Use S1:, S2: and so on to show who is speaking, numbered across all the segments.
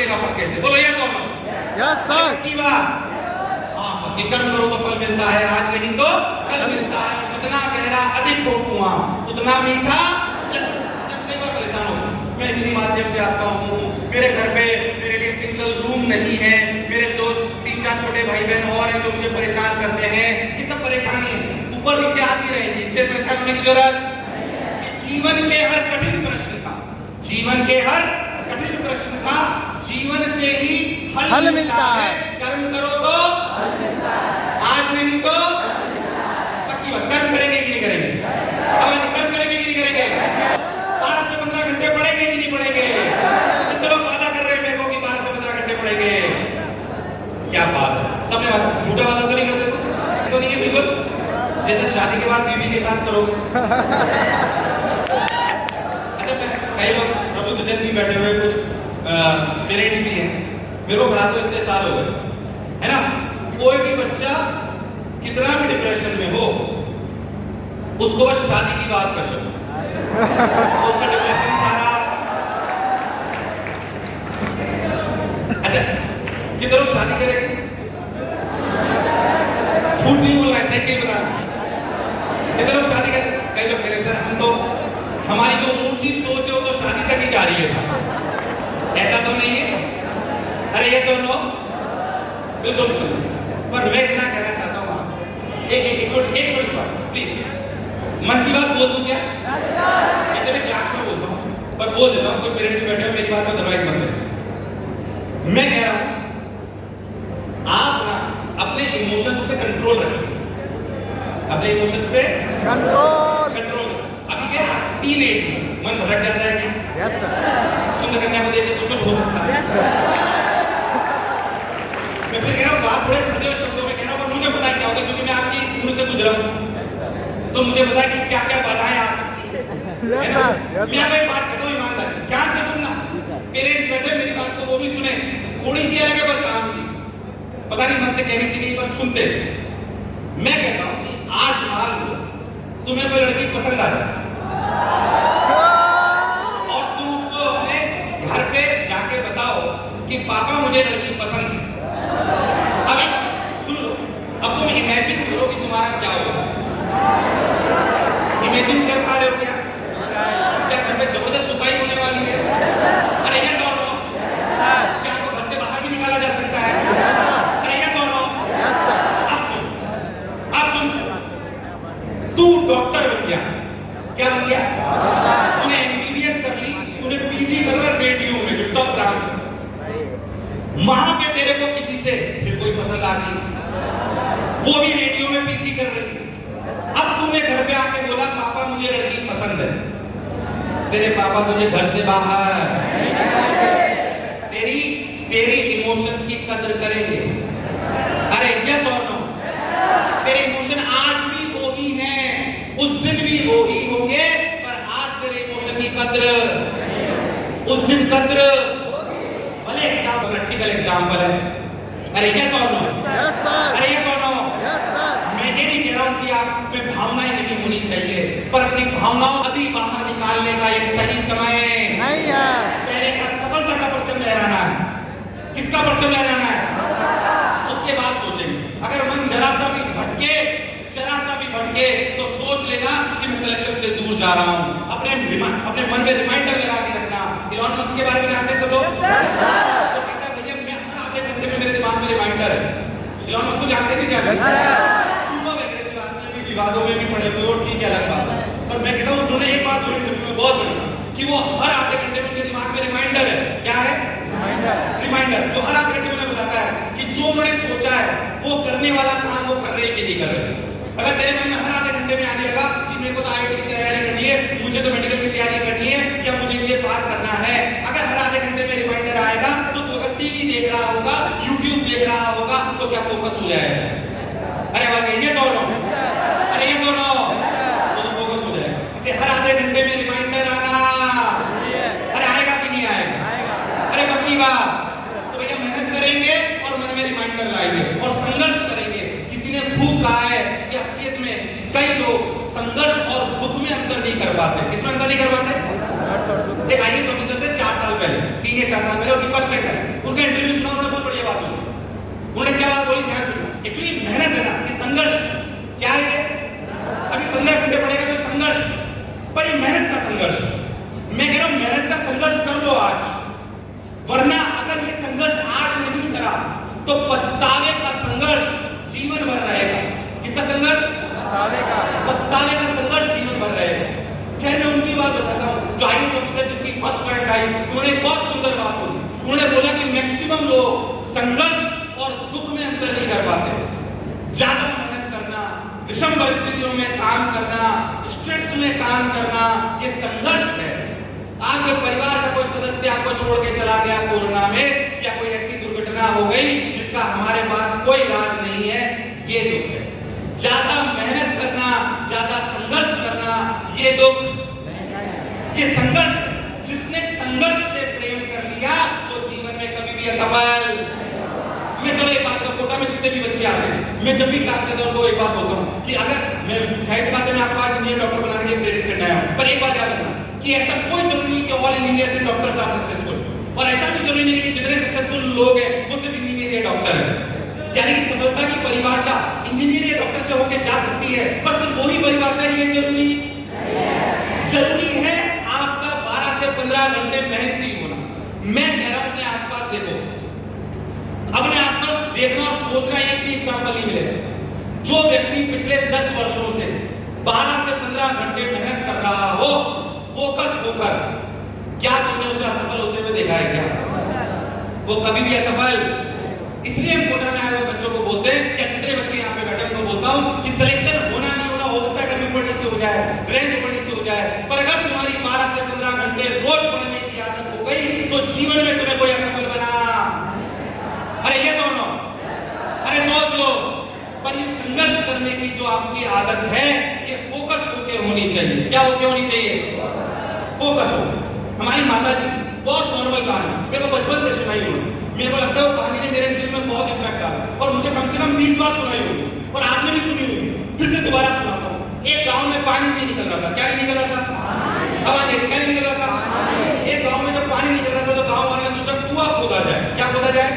S1: मिलेगा पक्के से, बोलो यस और नो?
S2: Yes sir.
S1: की बात, हाँ सर, कि कर्म करो तो फल मिलता है, आज नहीं तो कल मिलता है, जितना गहरा अधिक हो कुआं उतना मीठा। कई बार परेशान हो, मैं हिंदी माध्यम से आता हूँ, मेरे घर पे मेरे लिए सिंगल रूम नहीं है, मेरे दो तीन चार छोटे भाई बहन और हैं जो मुझे परेशान करते हैं, ये सब परेशानी है ऊपर नीचे आती रहेगी, इससे परेशान होने की जरूरत। जीवन के हर कठिन प्रश्न का, जीवन के हर कठिन प्रश्न का जीवन से ही हल मिलता है। कर्म करो तो हल मिलता है, आज नहीं तो पक्की बात। कर्म करेंगे कि नहीं करेंगे? कर्म करेंगे कि नहीं करेंगे? 12 से 15 घंटे पढ़ेंगे कि नहीं पढ़ेंगे? कितने लोग वादा कर रहे हैं मेरे को कि 12 से 15 घंटे पढ़ेंगे? क्या बात है, सबने वादा, झूठा वादा तो नहीं करते? तो नहीं है बिल्कुल, जैसे शादी के बाद बीवी के साथ करोगे। कई लोग प्रबुद्ध जन भी बैठे हुए, कुछ पेरेंट्स भी हैं, मेरे को पढ़ाते हुए इतने साल हो गए, है ना? कोई भी बच्चा कितना भी डिप्रेशन में हो, उसको बस शादी की बात कर लो तो उसका डिप्रेशन सारा। अच्छा, कितने लोग शादी करेंगे? झूठ नहीं बोलना है, सही सही बताना। कितने लोग शादी करें? कई लोग कह रहे सर हम तो, हमारी जो ऊंची सोच है वो तो शादी तक ही जा रही है, ऐसा तो नहीं है? अरे ये सुनो, बिल्कुल बिल्कुल। पर मैं इतना कहना चाहता हूँ आपसे, एक छोटी बात प्लीज, मन की बात बोल दूं क्या? जैसे मैं क्लास में बोलता हूँ पर बोल देता हूँ, कोई पेरेंट्स बैठे हो मेरी बात को अदरवाइज मत करें। मैं कह रहा हूँ आप ना अपने इमोशंस पे कंट्रोल रखिए, अपने इमोशंस पे कंट्रोल। अभी क्या टीनेज मन भटक जाता है क्या?
S2: Yes sir.
S1: सुंदर कन्या को देख के कुछ हो सकता है। मैं फिर कह रहा हूँ बात थोड़े सदैव शब्दों में कह रहा हूँ, पर मुझे पता है क्या होगा, क्योंकि मैं आपकी उम्र से गुजरा हूँ, तो मुझे पता है कि क्या क्या बाधाएं आ सकती है ना? मैं कोई बात कहता हूँ ईमानदारी, ध्यान से सुनना। पेरेंट्स बैठे मेरी बात को वो भी सुने, थोड़ी सी अलग है पर काम की, पता नहीं मन से कहनी चाहिए पर सुनते। मैं कहता हूँ कि आज मान लो तुम्हें कोई लड़की पसंद आ जाए और तुम उसको अपने घर पे जाके बताओ कि पापा मुझे लड़की पसंद है। अभी सुन लो, अब तुम इमेजिन करो कि तुम्हारा क्या होगा। इमेजिन कर पा रहे हो क्या? क्या घर पे जबरदस्त सुताई होने वाली है? अरे ये सो लो, क्या आपको घर से बाहर भी निकाला जा सकता है? अरे ये सो लो, आप सुन, तू डॉक्टर बन गया, क्या बन गया? तूने एमबीबीएस कर ली, तूने पीजी कर लिया रेडियो में जो टॉप रैंक, वहां पे तेरे को किसी से फिर कोई पसंद आ गई, वो भी रेडियो में पीजी कर रही। अब तूने घर पे आके बोला पापा मुझे लड़की पसंद है, तेरे पापा तुझे घर से बाहर, तेरी इमोशंस की कदर करेंगे? अरे यस और नो? तेरे इमोशन आज भी वो ही हैं, उस दिन भी वो ही होंगे, पर आज तेरे इमोशन की कद्र, उस दिन कद्र। भले एग्जाम प्रैक्टिकल एग्जाम्पल है। अरे यस और नो?
S2: Yes sir.
S1: अरे यस और नो?
S2: Yes sir.
S1: मैं ये नहीं कह रहा हूँ कि आप में भावनाएं नहीं होनी चाहिए, पर अपनी भावनाओं अभी बाहर निकालने का ये सही समय
S2: नहीं है।
S1: पहले का सफलता का परचम लहराना है। किसका परचम लहराना है? उसके बाद सोचेंगे। अगर मन जरा सा भी भटके तो सोच लेना कि मैं सिलेक्शन से दूर जा रहा हूँ। अपने मन में रिमाइंडर लगा के रखना। इलॉन मस्क के बारे में जानते हैं सब लोग? तो कहता है भैया मैं हर आधे घंटे में मेरे दिमाग में रिमाइंडर है। इलॉन मस्क को जानते नहीं जानते? सुपर एग्रेसिव आदमी, अभी विवादों में भी पड़े हुए हो, ठीक है अलग बात, पर मैं कहता हूँ उन्होंने एक बात बोली इंटरव्यू में बहुत बड़ी, कि वो हर आधे घंटे में उनके दिमाग में रिमाइंडर है। क्या है? रिमाइंडर, जो हर आधे घंटे में उन्हें बताता है कि जो उन्होंने सोचा है वो करने वाला काम वो कर रहे हैं कि नहीं कर रहे। अगर तेरे मन में हर आधे घंटे में आने लगा कि मेरे को तो आईआईटी की तैयारी करनी है, मुझे तो मेडिकल की तैयारी करनी है, या मुझे ये पार करना है, अगर हर आधे घंटे में रिमाइंडर आएगा तो तू अगर टीवी देख रहा होगा, यूट्यूब देख रहा होगा, तो क्या फोकस हो जाएगा? अरे बात ये सुनो, अरे ये सुनो, तो फोकस हो जाएगा। इसलिए हर आधे घंटे में रिमाइंडर आना, अरे आएगा कि नहीं आएगा? अरे पक्की बात। तो भैया मेहनत करेंगे और मन में रिमाइंडर लाएंगे और संघर्ष करेंगे। किसी ने खूब कहा है कि असलियत में कई लोग संघर्ष और दुख में अंतर नहीं कर पाते। किसमें अंतर नहीं कर पाते? एक आईएएस ऑफिसर थे, 4 साल पहले, 3 या 4 साल पहले उनकी फर्स्ट रैंक आई। उनका इंटरव्यू सुना, उन्होंने बहुत बढ़िया बात बोली। उन्होंने क्या बात बोली, ध्यान सुनो। एक्चुअली मेहनत है ना, ये संघर्ष क्या है? अभी 15 घंटे पड़ेगा तो संघर्ष, पर ये मेहनत का संघर्ष। मैं कह रहा हूं मेहनत का संघर्ष कर लो आज, वरना अगर ये संघर्ष आज नहीं करा तो पछतावे का संघर्ष जीवन भर रहेगा। किसका संघर्ष? पछतावे का संघर्ष जीवन भर रहेगा। खैर मैं उनकी बात बताता हूं, जो आईएएस ऑफिसर जिनकी फर्स्ट रैंक आई, उन्होंने एक बहुत सुंदर बात बोली। उन्होंने बोला कि मैक्सिमम लोग संघर्ष और दुख में अंतर नहीं कर पाते। ज्यादा मेहनत करना, विषम परिस्थितियों में काम करना, स्ट्रेस में काम करना, ये संघर्ष है। आपके परिवार का कोई सदस्य आपको छोड़ के चला गया कोरोना में, या कोई ऐसी दुर्घटना हो गई जिसका हमारे पास कोई इलाज नहीं है, ये दुख है। ज्यादा मेहनत करना, ज्यादा संघर्ष करना, ये दुख, ये संघर्ष। जिसने संघर्ष से प्रेम कर लिया तो जीवन में कभी भी असफल। मैं चलो एक बात का कोटा में जितने भी बच्चे आते हैं, मैं जब भी क्लास लेता हूं उनको एक बात बोलता हूं कि अगर मैं जाहिर सी बात है मैं आपको आज इंजीनियर डॉक्टर बनाने के लिए प्रेरित करना है, पर एक बात याद रखना कि ऐसा कोई जरूरी नहीं कि all engineers and doctors are successful, और ऐसा भी जरूरी नहीं कि जितने सक्सेसफुल लोग हैं वो सिर्फ इंजीनियर या डॉक्टर है। यानी कि सफलता की परिभाषा इंजीनियर या डॉक्टर से होकर जा सकती है, पर सिर्फ वही परिभाषा ये जरूरी है आपका 12 से 15 घंटे मेहनती होना। मैं कह रहा हूं अपने आसपास देखो, अपने आसपास देखना और सोचना, एक भी एग्जांपल नहीं मिलेगा जो व्यक्ति पिछले 10 वर्षों से 12 से 15 घंटे मेहनत कर रहा हो फोकस होकर, क्या तुमने उसे असफल होते हुए देखा है? क्या वो कभी भी असफल? इसलिए हम कोटा में आए हुए बच्चों को बोलते हैं, या जितने बच्चे यहाँ पे बैठे उनको बोलता हूँ कि सिलेक्शन होना नहीं होना, हो सकता है कभी ऊपर नीचे हो जाए, रैंक ऊपर नीचे हो जाए, पर अगर तुम्हारी 12 से 15 घंटे रोज पढ़ने की आदत हो गई तो जीवन में तुम्हें कोई असफल बना। अरे ये सुनो, अरे सोच लो। पर ये संघर्ष करने की जो आपकी आदत है, ये फोकस होके होनी चाहिए। क्या होके होनी चाहिए? फोकस हो। हमारी माता जी बहुत नॉर्मल कहानी मेरे को बचपन से सुनाई हुई, मेरे को लगता है वो कहानी ने मेरे जीवन में बहुत इम्पैक्ट डाला, और मुझे कम से कम 20 बार सुनाई होगी, और आपने भी सुनी होगी। फिर से दोबारा सुनाता हूँ। एक गांव में पानी नहीं निकल रहा था। क्या नहीं निकल रहा था? हवा नहीं, क्या नहीं निकल रहा था? एक गांव में जब पानी निकल रहा था तो गांव वाले ने सोचा कुआं खोदा जाए। क्या खोदा जाए?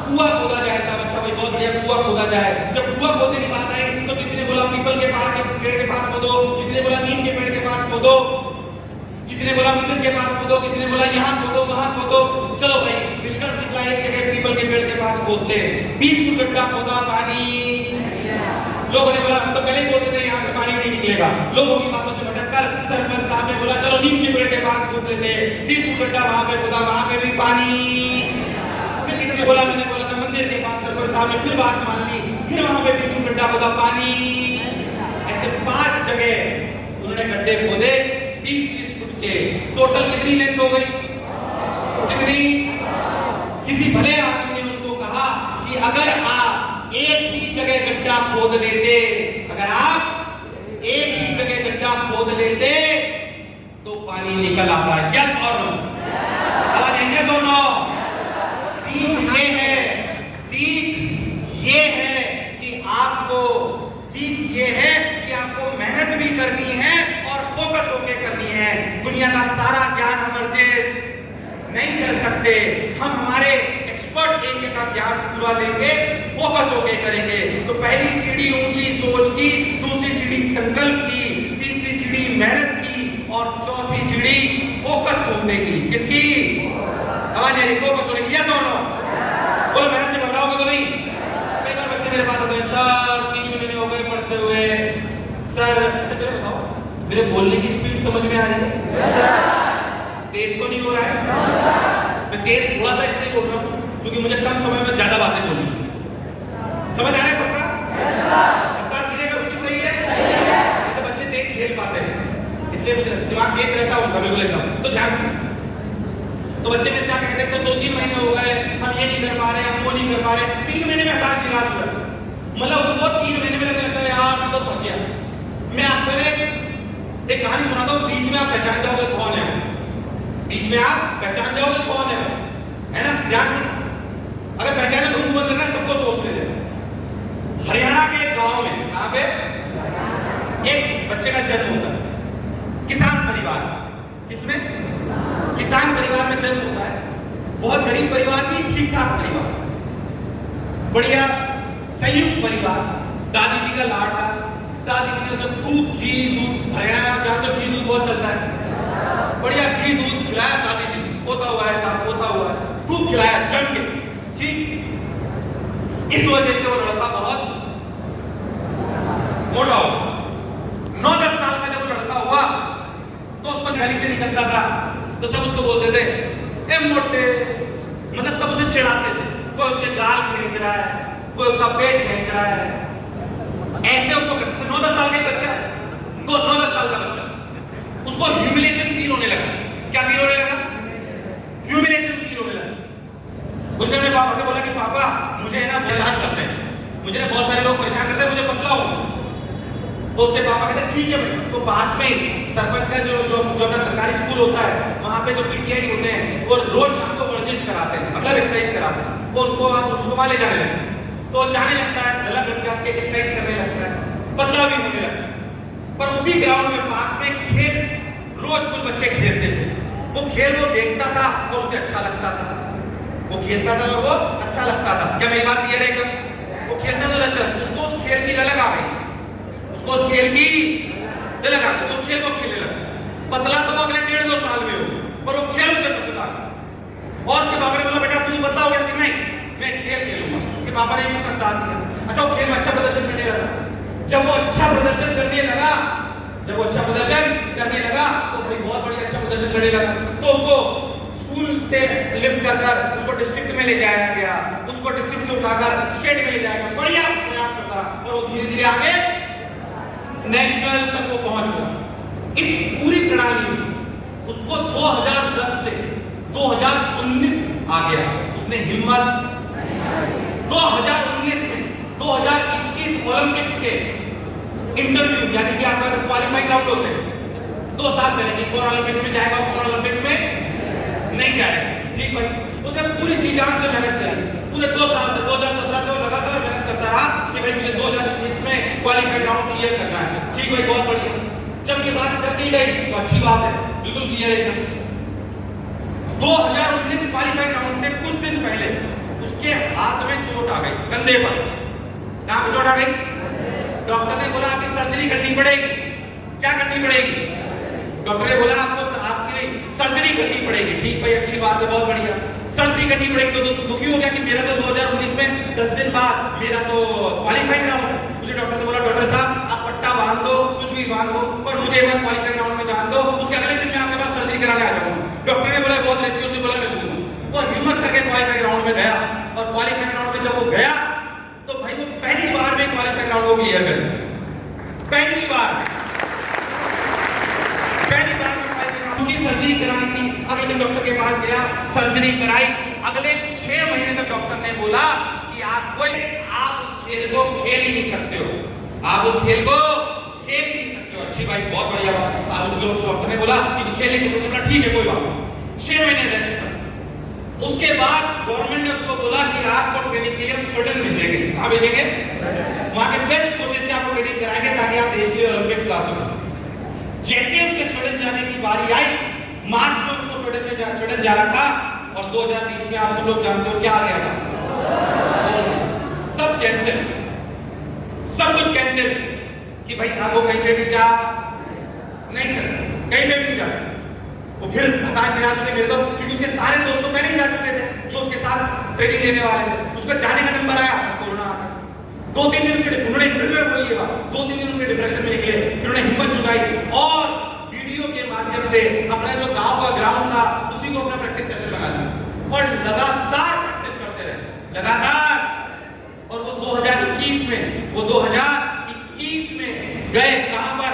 S1: कुआं खोदा जाए। साहब अच्छा भाई बहुत बढ़िया, कुआं खोदा जाए। जब कुआं खोदने की बात आई तो किसी ने बोला पीपल के पेड़ के पास खोदो, किसी ने बोला नीम के पेड़ के पास खोदो, किसी ने बोला मंदिर के पास खोदो, किसी ने बोला यहाँ खोदो वहां खोदो। चलो भाई निष्कर्ष निकला एक जगह पीपल के पेड़ के पास खोदते, 20 फुट गड्ढा खोदा, पानी। लोगों ने बोला हम तो पहले ही बोलते थे यहाँ पे पानी नहीं निकलेगा। लोगों की बातों से भटककर सरपंच साहब ने बोला चलो नीम के पेड़ के पास खोद लेते, 20 फुट गड्ढा वहां पे खोदा, वहां पे भी पानी। फिर किसी ने बोला, मैंने बोला था मंदिर के पास, सरपंच साहब ने फिर बात मान ली, फिर वहां पे 20 फुट गड्ढा खोदा, पानी। ऐसे 5 जगह उन्होंने गड्ढे खोदे 20-20 फुट के। टोटल कितनी लेंथ हो गई? कितनी? किसी भले आदमी ने उनको कहा कि अगर आप एक ही जगह गड्ढा खोद लेते, अगर आप एक ही जगह गड्ढा खोद लेते तो पानी निकल आता है। यस और नो? यस और नो? सीख ये है, सीख ये है कि आपको, सीख ये है कि आपको मेहनत भी करनी है और फोकस होके करनी है। दुनिया का सारा ज्ञान हम अर्जित नहीं कर सकते, हम हमारे एक्सपर्ट एरिया का ज्ञान पूरा लेंगे, फोकस होके करेंगे। तो पहली सीढ़ी ऊंची सोच की, दूसरी सीढ़ी संकल्प की, तीसरी सीढ़ी मेहनत की, और चौथी सीढ़ी फोकस होने की। किसकी? आवाज आ रही? फोकस होने की। यस और नो? बोलो मेहनत से घबराओगे तो नहीं? कई बार बच्चे मेरे पास आते हैं, सर 3 महीने हो गए पढ़ते हुए, सर अच्छा मेरे बताओ मेरे बोलने की स्पीड समझ में आ रही है? तेज तो नहीं हो रहा है? मैं तेज थोड़ा सा इसलिए बोल रहा हूँ क्योंकि मुझे कम समय में ज्यादा बातें बोलनी है। समझ आ रहा है पक्का? रफ्तार धीरे कर उसकी सही है? ऐसे बच्चे तेज झेल पाते हैं, इसलिए मुझे दिमाग तेज रहता है उनका बिल्कुल एकदम। तो ध्यान से, तो बच्चे मेरे साथ कहते हैं 2-3 महीने हो गए, हम ये नहीं कर पा रहे, हम वो नहीं कर पा रहे। 3 महीने में हताश निराश हुआ, मतलब वो 3 महीने में लगता है यार मैं तो थक गया। मैं आपको एक कहानी सुनाता हूँ, बीच में आप पहचान जाओगे कौन है। बीच में आप पहचान जाओगे कौन है ना? ध्यान सुनो, अगर पहचाने तो मुंह बंद करना, सबको सोच लेते। हरियाणा के एक गांव में, कहां पे एक बच्चे का जन्म होता है, किसान परिवार। इसमें किसान परिवार में जन्म होता है, बहुत गरीब परिवार नहीं, ठीक ठाक परिवार, बढ़िया संयुक्त परिवार, दादी जी का लाडला, दादी जी ने उसे खूब घी दूध, हरियाणा में जहाँ तो घी दूध बहुत चलता है, बढ़िया घी दूध खिलाया दादी जी ने, पोता हुआ है साहब, पोता हुआ है, खूब खिलाया जम के, ठीक। इस वजह से वो लड़का बहुत मोटा हुआ। 9-10 साल का जब वो लड़का हुआ तो उसको गली से निकलता था तो सब उसको बोलते थे ए मोटे, मतलब सब उसे चिढ़ाते थे, कोई उसके गाल खींच रहा है, कोई उसका पेट खींच रहा है, ऐसे उसको 9-10 साल का ही बच्चा, 9-10 साल का बच्चा, उसको ह्यूमिलेशन फील होने लगा। क्या फील होने लगा? ह्यूमिलेशन फील होने लगा। उसने अपने पापा से बोला कि पापा मुझे ना परेशान करते हैं, मुझे ना बहुत सारे लोग परेशान करते हैं, मुझे पतला हूं। तो उसके पापा कहते ठीक है भाई, तो पास में सरपंच का जो जो जो अपना सरकारी स्कूल होता है वहां पे जो पीटीआई होते हैं वो रोज शाम को वर्जिश कराते हैं, मतलब एक्सरसाइज कराते हैं, वो उनको वहां ले जाने लगते हैं। तो जाने लगता है, अलग अलग जाके एक्सरसाइज करने लगता है, पतला भी होने लगता है। पर उसी ग्राउंड में पास में खेल, रोज कुछ बच्चे खेलते थे, वो खेल वो देखता था और उसे अच्छा लगता था, वो खेलता था और वो अच्छा लगता था। क्या मेरी बात क्लियर है एकदम? वो खेलता था अच्छा, उसको उस खेल की ललक आ गई, उसको उस खेल की ललक आ गई, उस खेल को खेलने लगा। पतला तो अगले 1.5-2 साल में हो, पर वो खेल उसे पसंद आ गया। और उसके पापा ने बोला बेटा तू पतला हो गया कि नहीं, मैं खेल खेलूंगा। उसके पापा ने भी उसका साथ दिया। अच्छा वो खेल में अच्छा प्रदर्शन करने लगा। जब वो अच्छा प्रदर्शन करने लगा, जब वो अच्छा प्रदर्शन करने लगा तो भाई बहुत बढ़िया अच्छा प्रदर्शन करने लगा, तो उसको स्कूल से लिफ्ट कर कर उसको डिस्ट्रिक्ट में ले जाया गया, उसको डिस्ट्रिक्ट से उठाकर स्टेट में ले जाया गया, बढ़िया प्रयास करता रहा और वो धीरे धीरे आगे नेशनल तक वो पहुंच गया। इस पूरी प्रणाली में उसको 2010 से 2019 आ गया, उसने हिम्मत 2019 में 2021 ओलंपिक्स के इंटरव्यू, यानी कि आपका क्वालिफाइंग राउंड होते हैं 2 साल पहले कि कौन ओलंपिक्स में जाएगा और कौन ओलंपिक्स में नहीं जाएगा, ठीक भाई। उसने पूरी जी जान से मेहनत करी, पूरे 2 साल से 2017 से वो लगातार मेहनत करता रहा कि भाई मुझे 2019 में क्वालिफाइंग राउंड क्लियर करना है, ठीक भाई बहुत बढ़िया। जब ये बात कर दी गई तो अच्छी बात है, बिल्कुल क्लियर है एकदम। 2019 क्वालिफाइंग राउंड से कुछ दिन पहले उसके हाथ में चोट आ गई, कंधे पर। कहां पे चोट आ गई? डॉक्टर ने बोला आपकी सर्जरी करनी पड़ेगी। क्या करनी पड़ेगी? डॉक्टर ने बोला आपको आपकी सर्जरी करनी पड़ेगी। ठीक भाई अच्छी बात है, बहुत बढ़िया, सर्जरी करनी पड़ेगी। तो दुखी हो गया कि मेरा तो 2019 में 10 दिन बाद मेरा तो क्वालिफाइंग राउंड है। उसे डॉक्टर से बोला डॉक्टर साहब आप पट्टा बांध दो, कुछ भी बांध दो, पर मुझे एक बार क्वालिफाइंग राउंड में जान दो, उसके अगले दिन मैं आपके पास सर्जरी कराने आ जाऊंगा। डॉक्टर ने बोला बहुत रेस्क्यू, उसने बोला मैं दूंगा। और हिम्मत करके क्वालिफाइंग राउंड में गया, और क्वालिफाइंग राउंड में जब वो गया तो भाई वो पहली बार में क्वालिफाइंग राउंड को क्लियर कर दिया। पहली बार उनकी सर्जरी करानी थी। अगले दिन डॉक्टर के पास गया, सर्जरी कराई। अगले 6 महीने तक डॉक्टर ने बोला कि आप उस खेल को खेल ही नहीं सकते हो, आप उस खेल को खेल ही नहीं सकते हो। अच्छी भाई बहुत बढ़िया बात। डॉक्टर ने बोला कि खेल नहीं सकते, बोला ठीक है कोई बात, 6 महीने रेस्ट कर। उसके बाद गवर्नमेंट ने उसको बोला कि आपको ट्रेनिंग के लिए हम स्वीडन भेजेंगे। कहां भेजेंगे? वहां के बेस्ट कोचेस से आपको ट्रेनिंग कराएंगे ताकि आप देश के लिए ओलंपिक्स ला सको। जैसे उसके स्वीडन जाने की बारी आई, मार्च में उसको स्वीडन जा रहा था, और 2020 में आप सब लोग जानते हो क्या आ गया था, सब कैंसिल, सब कुछ कैंसिल कि भाई अब वो कहीं पे भी जा नहीं सकते, कहीं पे भी नहीं जा सकते। वो फिर हताश निराश होकर मेरे तो, क्योंकि उसके सारे दोस्त तो पहले ही जा चुके थे जो उसके साथ ट्रेनिंग लेने वाले थे। उसका जाने का नंबर आया, कोरोना आ गया। 2-3 दिन उसके, उन्होंने इंटरव्यू में बोली ये बात, 2-3 दिन उन्होंने डिप्रेशन में निकले, उन्होंने हिम्मत जुटाई और वीडियो के माध्यम से अपना जो गांव का ग्राउंड था उसी को अपना प्रैक्टिस सेशन लगा दिया और लगातार प्रैक्टिस करते रहे, लगातार। और वो 2021 में गए कहां पर?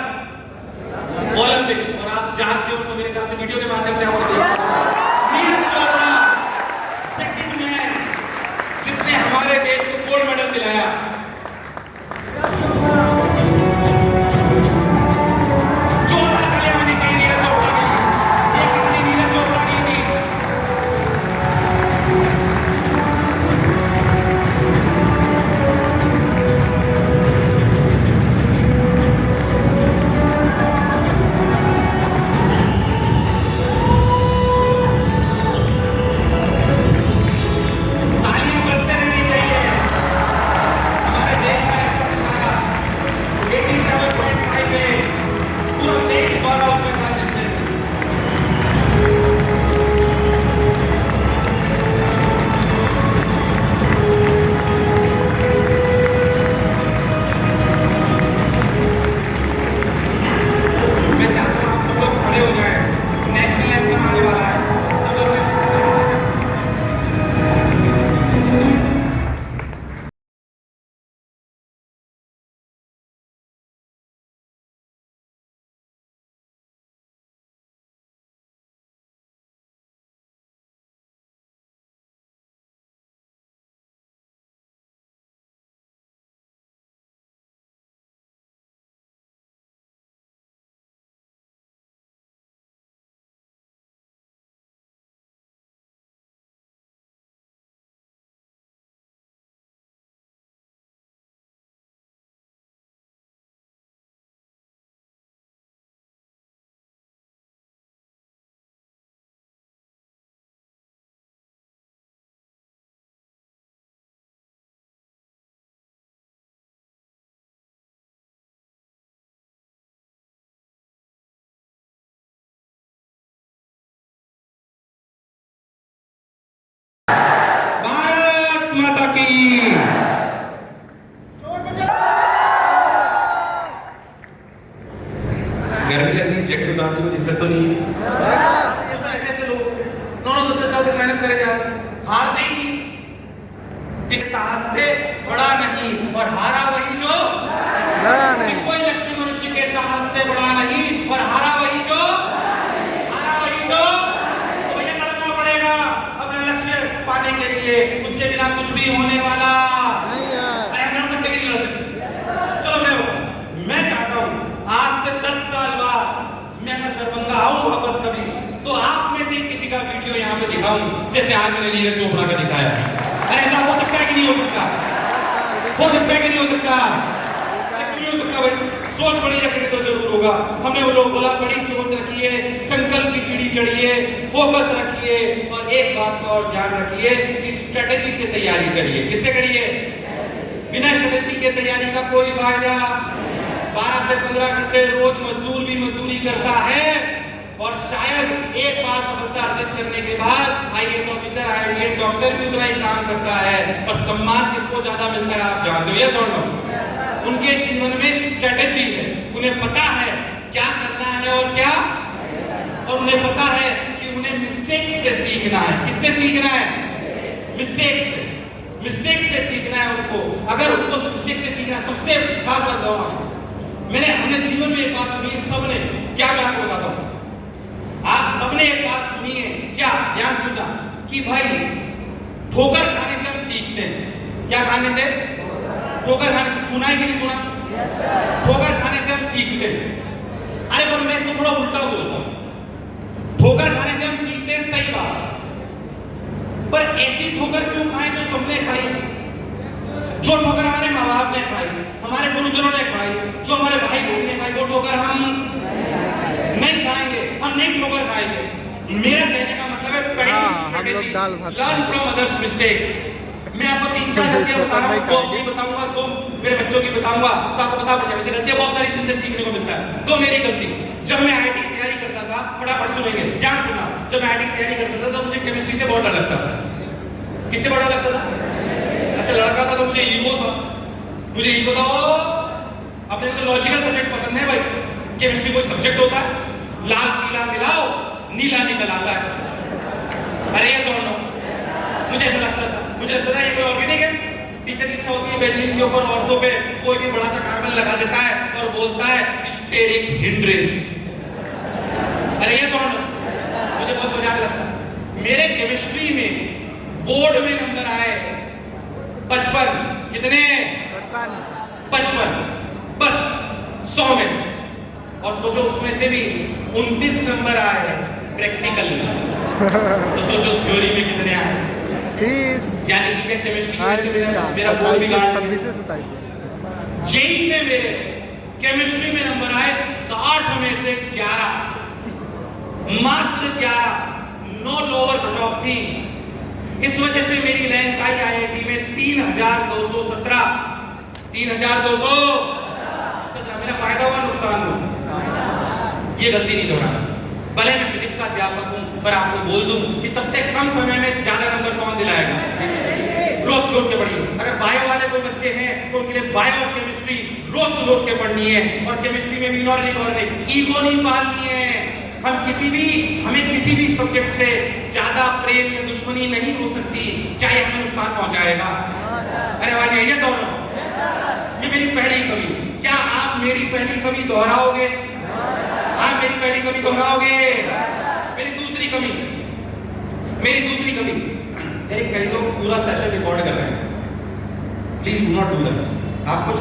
S1: ओलंपिक्स। और आप जानते हो तो मेरे हिसाब से वीडियो के माध्यम से आपने देखा, नीरज चोपड़ा सेकंड मैन जिसने हमारे देश को गोल्ड मेडल दिलाया। गर्मी लग रही है, जैकेट उतार दी, कोई दिक्कत तो नहीं है?
S2: Yes sir.
S1: ये तो ऐसे ऐसे लोग 9-10 साल तक मेहनत करेंगे, आप हार देगी। एक साहस से बड़ा नहीं, और हारा वही जो
S2: लड़ा नहीं।
S1: कोई लक्ष्य मनुष्य के साहस से बड़ा नहीं, और हारा वही जो तो भैया लड़ना पड़ेगा अपने लक्ष्य पाने के लिए, उसके बिना कुछ भी होने वाला
S2: नहीं यार।
S1: अरे हम लड़ सकते कि नहीं लड़ सकते? चलो मैं चाहता हूँ आज से 10 साल बाद मैं अगर दरभंगा आऊँ वापस कभी, तो आप में से किसी का वीडियो यहाँ पे दिखाऊं जैसे आज मैंने नीरज चोपड़ा का दिखाया। अरे ऐसा हो सकता है कि नहीं हो सकता? हो सकता है कि नहीं हो सकता? क्यों नहीं हो सकता भाई? सोच बड़ी रखेंगे तो जरूर होगा। हमने वो लोग बोला बड़ी सोच रखिए, संकल्प की सीढ़ी चढ़िए, फोकस रखिए, और एक बात का और ध्यान रखिए कि स्ट्रेटेजी से तैयारी करिए। किससे करिए? बिना स्ट्रेटेजी के तैयारी का कोई फायदा। 12 से 15 घंटे रोज मजदूर भी मजदूरी करता है, और शायद एक बार सफलता अर्जित करने के बाद आईएएस ऑफिसर, आईआईएम डॉक्टर भी उतना ही काम करता है, और सम्मान किसको ज्यादा मिलता है आप जानते हो? यस और नो? उनके जीवन में स्ट्रेटेजी है, उन्हें पता है क्या करना है और क्या, और उन्हें पता है कि उन्हें मिस्टेक्स से सीखना है। किससे सीखना है? मिस्टेक्स से। मिस्टेक्स से सीखना है उनको। अगर उनको मिस्टेक्स से सीखना, सबसे खास बात हमने जीवन में एक बात सुनी है सबने, क्या मैं आपको बताता हूँ, आप सबने एक बात सुनी है, क्या ध्यान सुनना, कि भाई ठोकर खाने से हम सीखते हैं। क्या खाने से? ठोकर खाने से। सुना है कि नहीं सुना? ठोकर खाने से हम सीखते हैं। अरे पर मैं इसको थोड़ा उल्टा बोलता हूं। ठोकर खाने से हम सीखते हैं, सही बात, पर ऐसी ठोकर क्यों खाएं जो सबने खाई? जो ठोकर हमारे माँ बाप ने खाई, हमारे गुरुजनों ने खाई, जो हमारे भाई बहन ने खाई, वो ठोकर हम नहीं खाएंगे, हम नहीं ठोकर खाएंगे। मेरा कहने का मतलब है पहली strategy, learn from others mistakes. मैं आपको 3-4 गलतियां बता रहा हूं, 2 अपनी बताऊंगा, 2 मेरे बच्चों की बताऊंगा, तो आपको पता पड़ जाएगा। गलतियां बहुत सारी जिनसे सीखने को मिलता है। 2 मेरी गलती, जब मैं आईआईटी की तैयारी करता था, फटाफट सुनेंगे, ध्यान सुनना, जब मैं आईआईटी की तैयारी करता था तो मुझे केमिस्ट्री से बहुत डर लगता था। किससे बहुत डर लगता था? अच्छा लड़का था तो मुझे ईगो था, मुझे ईगो था। अपने तो लॉजिकल सब्जेक्ट पसंद है भाई, केमिस्ट्री कोई सब्जेक्ट होता है, लाल पीला मिलाओ नीला निकल आता है। अरे ये सुनो, मुझे ऐसा लगता था, मुझे लगता था ये कोई ऑर्गेनिक है। टीचर की इच्छा होती है बेंजीन के ऊपर औरतों पे कोई भी बड़ा सा कार्बन लगा देता है और बोलता है स्टेरिक हिंड्रेंस। अरे ये सुनो, मुझे बहुत मजाक लगता। मेरे केमिस्ट्री में बोर्ड में नंबर आए 55। कितने? 55, बस 100 में से। और सोचो उसमें से भी 29 नंबर आए प्रैक्टिकल तो सोचो थ्योरी में कितने आए?
S2: 30।
S1: यानी कि केमिस्ट्री में से मेरा बोर्ड
S2: 27
S1: बिगाड़
S2: से 27।
S1: जेई में मेरे केमिस्ट्री में नंबर आए 60 में से 11, मात्र 11, 9 लोअर कट ऑफ थी। इस वजह से मेरी रैंक आई आईआईटी में 3217। 3217। मेरा फायदा हुआ नुकसान हुआ? ये गलती नहीं दोहराना। भले मैं फिजिक्स का अध्यापक हूं, पर आपको बोल दूं कि सबसे कम समय में ज्यादा नंबर कौन दिलाएगा? रोज रोज के पढ़िए। अगर बायो वाले कोई बच्चे हैं तो उनके लिए बायो और केमिस्ट्री रोज रोज के पढ़नी है, और केमिस्ट्री में भी इनऑर्गेनिक ईगो नहीं पालनी है। हमें किसी भी सब्जेक्ट से ज्यादा प्रेम या दुश्मनी नहीं हो सकती। क्या ये हमें नुकसान पहुंचाएगा? अरे आवाज आई है? ये मेरी पहली कमी। क्या आप मेरी पहली कमी दोहराओगे? आप मेरी पहली कमी दोहराओगे? मेरी दूसरी कमी, कई लोग पूरा सेशन रिकॉर्ड कर रहे हैं। Please do not do that. आप कुछ